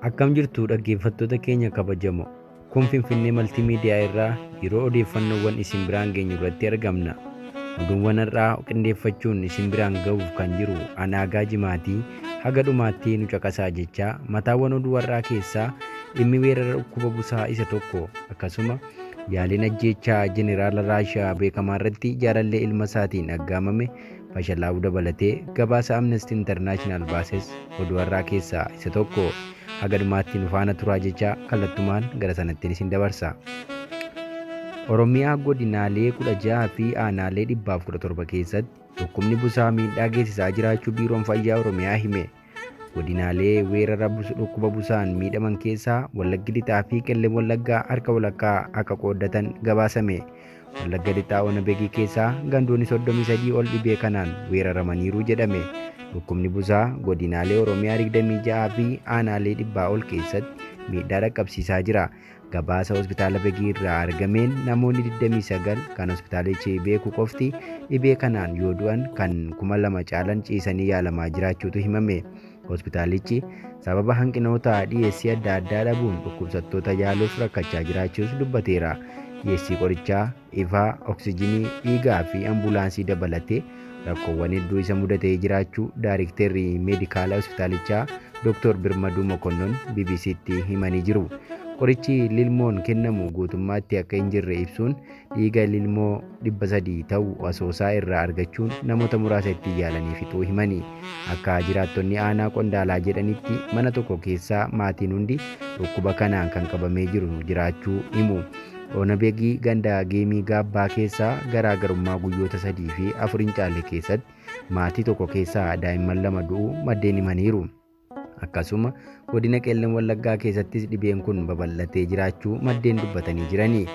Akkam jirtu dhaggeeffattoota keenya kabajamoo. Kun Finfinnee Maltiimiidiyaa irraa yeroo odeeffannoowwan isin biraan geenyu irratti argamna. Oduuwwan har'aa qindeeffachuun isin biraan ga'uuf kan jiru Anaagaa Jimaatii haga dhumaatti nu caqasaa jechaa mataawwan oduu har'aa keessaa dhimmi weerara dhukkuba busaa isa tokko akkasuma yaaliin ajjeechaa Jeneraal Raashiyaa beekamaa irratti jaalallee ilma isaatiin aggaamame fashalaa'uu dabalatee gabaasa Amnesty International baases oduu har'aa keessaa isa tokko. Haga dhumaatti nu faana turaa jechaa kallattumaan gara sanattiin isin dabarsa. Oromiyaa godinaalee 16 fi aanaalee 117 keessatti dhukkubni busaa miidhaa geessisaa jiraachuu biiroon fayyaa Oromiyaa hime. Godinaalee weerara dhukkuba busaan miidhaman keessaa Wallaggi Lixaa fi Qellem Wallaggaa harka walakkaa akka qooddatan gabaasame. Wallagga Lixaa Ona Begii keessaa gandoonni 33 ol dhibee kanaan weeraramaniiru jedhame. Dhukkubni busaa godinaalee Oromiyaa 26 fi aanaalee 100 ol keessatti miidhaa dhaqqabsiisaa jira. Gabaasa hospitaala Begii irraa argameen namoonni 29 kan hospitaalichi beeku qofti dhibee kanaan yoo du'an kan 2,000 caalan ciisanii yaalamaa jiraachuutu himame. Hospitaalichi sababa hanqinoota dhiyeessii adda addaa dhabuun dhukkubsattoota yaaluuf rakkachaa jiraachuus dubbateera. Dhiyeessii qorichaa, ifaa, oksijiinii, dhiigaa fi ambulaansii dabalatee rakkoowwan hedduu isa mudatee jiraachuu Daayiriktarri Meedikaala Hospitaalichaa Dr. Birmaduu Mokonnon BBC'tti himanii jiru. Qorichi lilmoon kennamu guutummaatti akka hin jirre ibsuun dhiiga lilmoo 300 ta'u asoosaa irraa argachuun namoota muraasa itti yaalanii fixuu himanii. Akka jiraattonni aanaa Qondaalaa jedhanitti mana tokko keessaa maatiin hundi dhukkuba kanaan kan qabamee jiru jiraachuu himu. Ona Begii ganda geemii gaabbaa keessaa garaagarummaa guyyoota 3 fi 4 hin caalle keessatti maatii tokko keessaa daa'imman 2 du'uu maddeen himaniiru. Akkasuma godina Qellem Wallaggaa keessattis dhibeen kun babal'atee jiraachuu maddeen dubbatanii jiranii.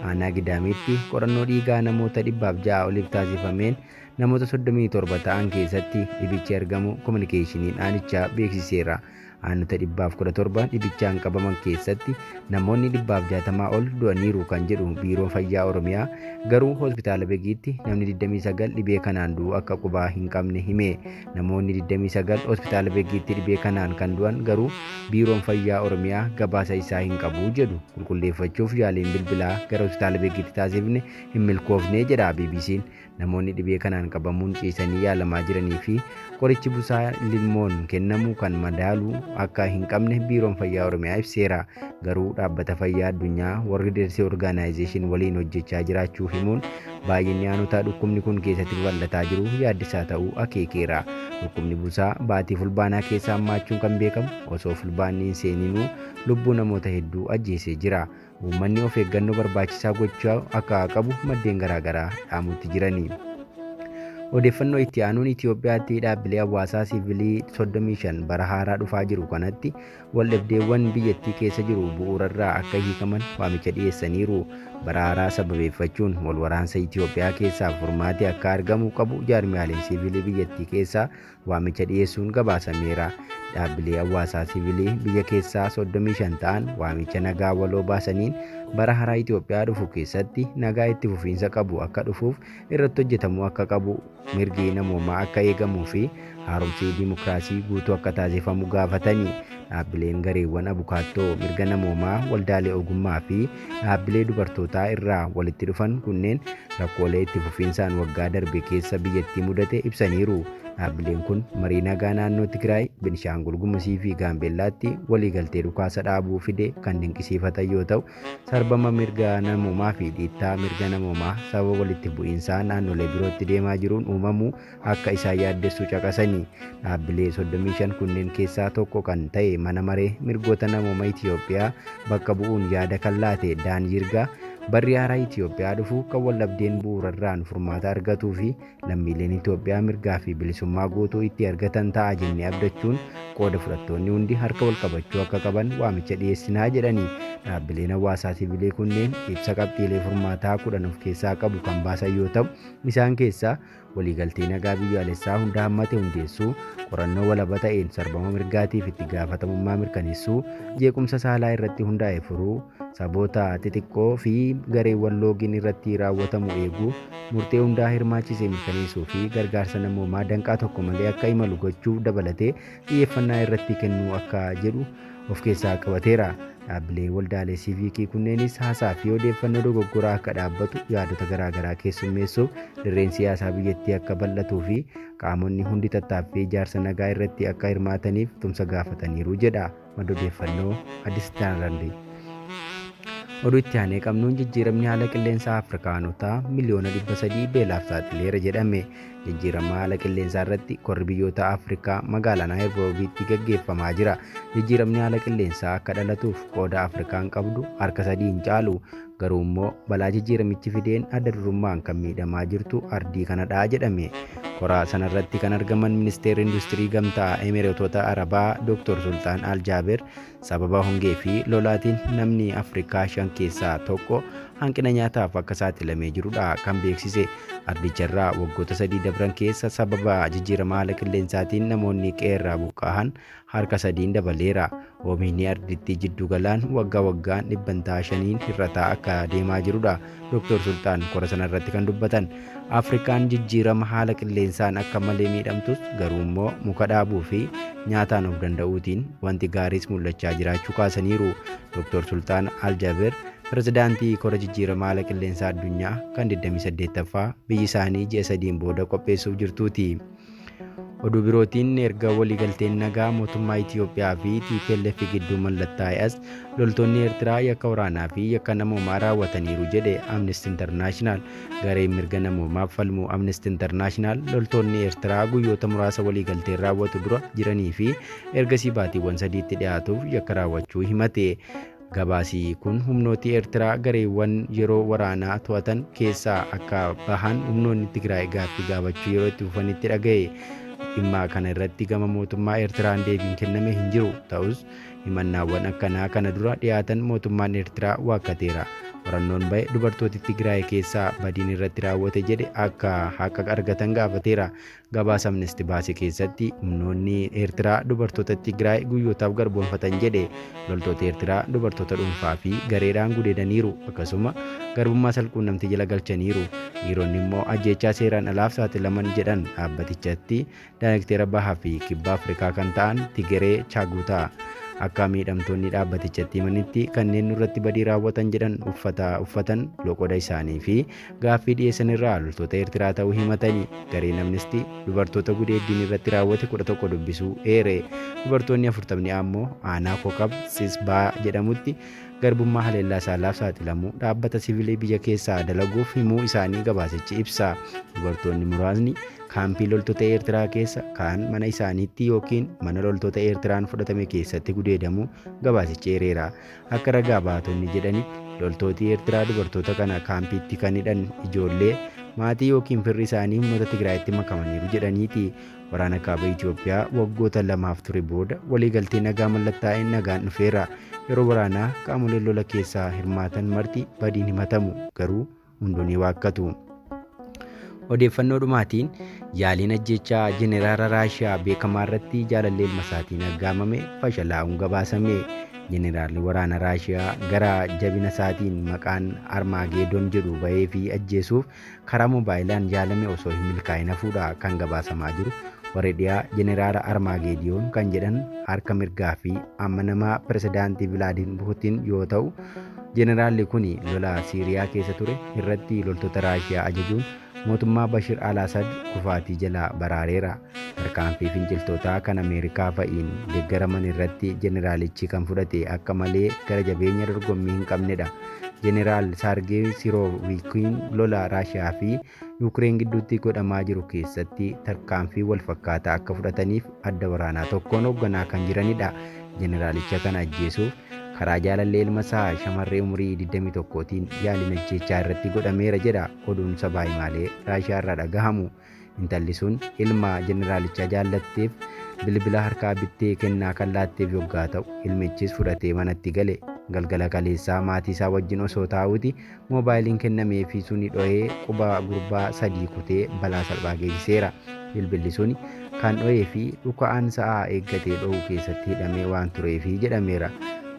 Aanaa Gidaamitti qorannoo dhiigaa namoota 600 oliif taasifameen namoota 37 ta'an keessatti dhibichi argamu kominikeeshiniin aanichaa beeksiseera. Aanota 117 dhibichaan qabaman keessatti namoonni 160 ol du'aniiru kan jedhu biiroon fayyaa Oromiyaa. Garuu hospitaala Begiitti namni 29 dhibee kanaan du'u akka qubaa hin qabne hime. Namoonni 29 hospitaala Begiitti dhibee kanaan kan du'an garuu biiroon fayyaa Oromiyaa gabaasa isaa hin qabu jedhu. Qulqulleeffachuuf yaaliin bilbilaa gara hospitaala Begiitti taasifne hin milkoofne jedha BBC'n. Namoonni dhibee kanaan qabamuun ciisanii yaalamaa jiranii fi qorichi busaa lilmoon kennamu kan madaalu akka hin qabne biiroon fayyaa Oromiyaa ibseera. Garuu dhaabbata fayyaa addunyaa World Health Organization waliin hojjechaa jiraachuu himuun baay'inni aanotaa dhukkubni kun keessatti babal'ataa jiru yaaddisaa ta'uu akeekeera. Dhukkubni busaa baatii fulbaanaa keessa hammaachuun kan beekamu osoo fulbaanni hin seeninuu lubbuu namoota hedduu ajjeesee jira. Uummanni of eeggannoo barbaachisaa gochuu akka qabu maddeen garaagaraa dhaamutti jiranii. Odeeffannoo itti aanuun Itoophiyaatti dhaabbilee hawaasaa siivilii 35 bara haaraa dhufaa jiru kanatti waldhabdeewwan biyyattii keessa jiru bu'uurarraa akka hiikaman waamicha dhiyeessaniiru. Bara haaraa sababeeffachuun wal waraansa Itoophiyaa keessaa furmaati akka argamu qabu jaarmiyaaleen siivilii biyyattii keessaa waamicha dhiyeessuun gabaasameera. Dhaabbilee hawaasaa siivilii biyya keessaa 35 ta'an waamicha nagaa waloo baasaniin bara haaraa Itoophiyaa dhufu keessatti nagaa itti fufiinsa qabu akka dhufuuf irratti hojjetamuu akka qabu, mirgi namoomaa akka eegamuu fi haaromsi dimokiraasii guutuu akka taasifamu gaafatanii. Dhaabbileen gareewwan abukaattoo mirga namoomaa, waldaalee ogummaa fi dhaabbilee dubartootaa irraa walitti dhufan kunneen rakkoolee itti fufiinsaan waggaa darbe keessa biyyattii mudate ibsaniiru. Dhaabbileen kun marii nagaa naannoo Tigraay, Beenishaangul Gumuzii fi Gaambeellaatti waliigaltee dhukaasa dhaabuu fide kan dinqisiifatan yoo ta'u, sarbama mirga namoomaa fi dhiittaa mirga namoomaa sababa walitti bu'iinsaa naannolee birootti deemaa jiruun uumamuu akka isaan yaaddessu caqasanii. Dhaabbilee 35 kunneen keessaa tokko kan ta'e mana maree mirgoota namoomaa Itoophiyaa bakka bu'uun yaada kan laate Daan Yirgaa barri haaraa Itoophiyaa dhufu kan waldhabdeen bu'uurarraan furmaata argatuu fi lammiileen Itoophiyaa mirgaa fi bilisummaa guutuu itti argatan ta'a jennee abdachuun qooda fudhattoonni hundi harka wal qabachuu akka qaban waamicha dhiyeessinaa jedhanii. Dhaabbileen hawaasaa siivilii kunneen ibsa qabxiilee furmaataa 10 of keessaa qabu kan baasan yoo ta'u, isaan keessaa waliigaltee nagaa biyyaalessaa hunda hammate hundeessuu, qorannoo walaba ta'een sarbama mirgaatiif itti gaafatamummaa mirkaneessuu, jeequmsa saalaa irratti hundaa'e furuu, saboota xixiqqoo fi gareewwan loogiin irratti raawwatamu eeguu, murtee hundaa hirmaachisee mirkaneessuu fi gargaarsa namoomaa danqaa tokko malee akka imalu gochuu dabalatee xiyyeeffannaa irratti kennuu akka jedhu of keessaa qabateera. Dhaabbilee waldaalee siiviikii kunneenis haasaa fi odeeffannoo dogoggoraa akka dhaabbatu yaadota garaagaraa keessummeessuuf dirreen siyaasaa biyyattii akka bal'atuu fi qaamonni hundi tattaaffii ijaarsa nagaa irratti akka hirmaataniif tumsa gaafataniiru jedha madda odeeffannoo Addis Standard. Oduu itti aanee qabnuun jijjiiramni haala qilleensaa Afrikaanotaa miliyoona 300 beelaaf saaxileera jedhame. Jijjiirama haala qilleensaa irratti korri biyyoota Afrikaa magaalaa Naayiroobiitti gaggeeffamaa jira. Jijjiiramni haala qilleensaa akka dhalatuuf qooda Afrikaan qabdu harka 3 hin caalu. Garuu immoo balaa jijjiiramichi fideen adda durummaan kan miidhamaa jirtu ardii kanadha jedhame. Koraa sanarratti kan argaman ministeerri industirii gamtaa Emireetota Arabaa Dr. Sultaan Al Jaber sababa hongee fi lolaatiin namni Afrikaa 5 keessaa tokko hanqina nyaataaf akka saaxilamee jirudha kan beeksise. Ardicharraa waggoota 3 dabran keessa sababa jijjiirama haala qilleensaatiin namoonni qeerraa buqqa'an harka 3 dabaleera. Oomishni ardittii jiddu galaan waggaa waggaan dhibbantaa 5 hir'ataa akka deemaa jirudha. Dr. Sultaan kora sanarratti kan dubbatan Afrikaan jijjiirama haala qilleensaan akka malee miidhamtus garuu immoo muka dhaabuu fi nyaataan of danda'uutiin wanti gaariis mul'achaa jiraachuu kaasaniiru. Dr. Sultaan Al Jaber pirezidaantii kora jijjiirama haala qilleensaa addunyaa kan 28ffaa biyyi isaanii ji'a 3 booda qopheessuuf jirtuuti. Oduu birootiin erga waliigalteen nagaa mootummaa Itoophiyaa fi TPLF gidduu mallattaa'e as loltoonni Eertiraa yakka waraanaa fi yakka namoomaa raawwataniiru jedhe Amnesty International. Gareen mirga namoomaaf falmu Amnesty International loltoonni Eertiraa guyyoota muraasa waliigalteen raawwatu dura jiranii fi ergasii baatiiwwan 3tti dhiyaatuuf yakka raawwachuu himate. Gabaasii kun humnooti Eertiraa gareewwan yeroo waraanaa to'atan keessaa akka bahan humnoonni Tigraay gaaffii gaafachuu yeroo itti fufanitti dhaga'e. Dhimma kana irratti gama mootummaa Eertiraan deebiin kenname hin jiru ta'us himannaawwan akkanaa kana dura dhiyaatan mootummaan Eertiraa waakkateera. Qorannoon bahe dubartooti Tigraay keessaa badiin irratti raawwate jedhe akka haqa argatan gaafateera. Gabaasa Amnesty baase keessatti humnoonni Eertiraa dubartoota Tigraay guyyootaaf garboomfatan jedhe. Loltoota Eertiraa dubartoota dhuunfaa fi gareedhaan gudeedaniiru akkasuma garbummaa salquunnamtii jala galchaniiru. Dhiironni immoo ajjeechaa seeraan alaaf saaxilaman jedhan dhaabbatichatti daayirektera bahaa fi kibba Afrikaa kan ta'an Tigeree Chaaguutaa. Akka miidhamtoonni dhaabbatichatti himanitti kanneen nurratti badii raawwatan jedhan uffatan loqoda isaanii fi gaaffii dhiyeessan irraa loltoota Eertiraa ta'uu himatanii. Gareen Amnesty dubartoota gudeeddiin irratti raawwate 11 dubbisuu eere. Dubartoonni 40 ammoo aanaa Kokab Sisbaa jedhamutti garbummaa haleellaa saalaaf saaxilamuu dhaabbata siviilii biyya keessaa dalaguuf himuu isaanii gabaasichi ibsa. Dubartoonni muraasni kaampii loltoota Eertiraa keessa kaan mana isaaniitti yookiin mana loltoota Eertiraan fudhatame keessatti gudeedamuu gabaasichi eereera. Akka ragaa baatonni jedhanitti loltooti Eertiraa dubartoota kana kaampiitti kan hidhan ijoollee maatii yookiin firri isaanii humnoota Tigraayitti makamaniiru jedhaniiti. Waraana kaaba Itoophiyaa waggoota 2 ture booda waliigaltee nagaa mallattaa'een nagaan dhufeera. Yeroo waraanaa qaamoleen lola keessaa hirmaatan marti badiin himatamu garuu hunduu ni waakkatu. Odeeffannoo dhumaatiin yaaliin ajjechaa jeneraala Raashiyaa beekamaa irratti jaalallee ilma isaatiin aggaamame fashalaa'uun gabaasame. Jeneraalli waraana Raashiyaa gara jabina isaatiin maqaan Armaageedon jedhu bahee fi ajjeesuuf karaa moobaayilaan yaalame osoo hin milkaa'in hafuudha kan gabaasamaa jiru. Warri dhiyaa jeneraala Armaageediyoon kan jedhan harka mirgaa fi amanamaa pirezidaantii Vilaadiimiir Puutiin yoo ta'u, jeneraalli kun lola Siiriyaa keessa ture irratti loltoota Raashiyaa ajajuun mootummaa Bashir al-Assad kufaatii jalaa baraareera. Tarkaanfii finciltootaa kan Ameerikaa fa'iin deeggaraman irratti jeneraalichi kan fudhate akka malee gara jabeenya dorgommii hin qabnedha. Jeneraal Saargeey Siroovikiin lola Raashiyaa fi Yuukireen gidduutti godhamaa jiru keessatti tarkaanfii wal fakkaataa akka fudhataniif adda waraanaa tokkoon hoogganaa kan jiranidha. Jeneraalicha kana ajjeesuuf karaa jaalallee ilma isaa shamarree umurii 21tiin yaaliin ajjechaa irratti godhameera jedha oduun sabaa himaalee Raashiyaa irraa dhagahamu. Intalli sun ilma jeneraalichaa jaallatteef bilbila harkaa bittee kennaa kan laatteef yoggaa ta'u ilmichis fudhatee manatti gale. Galgala kaleessaa maatii isaa wajjin osoo taa'uuti moobaayiliin kennameefii suni dhohee quba gurbaa 3 kutee balaa salphaa geessiseera. Bilbilli suni kan dhohee fi dhuka'aan sa'aa eeggatee dhohuu keessatti hidhamee waan tureefi jedhameera.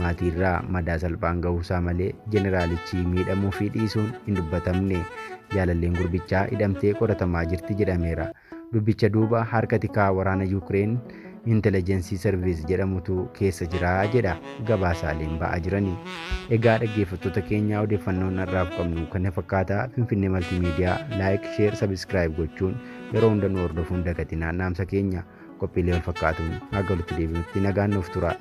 Maatiirraa madaa salphaan gahuusaa malee jeneraalichi miidhamuu fi dhiisuun hin dubbatamne. Jaalalleen gurbichaa hidhamtee qoratamaa jirti jedhameera. Dubbicha duuba harka tikaa waraana Yuukireen intelligence service jedhamutu keessa jira jedha gabaasaaleen ba'aa jiranii. Egaa dhaggeeffattoota keenya odeeffannoon har'aaf qabnu kana fakkaata. Finfinnee Maltiimiidiyaa like, share, subscribe gochuun yeroo hunda nu hordofuun dagatinaa. Naamsa keenya qophiilee wal fakkaatuun hanga walitti deebinutti nagaan nuuf tura.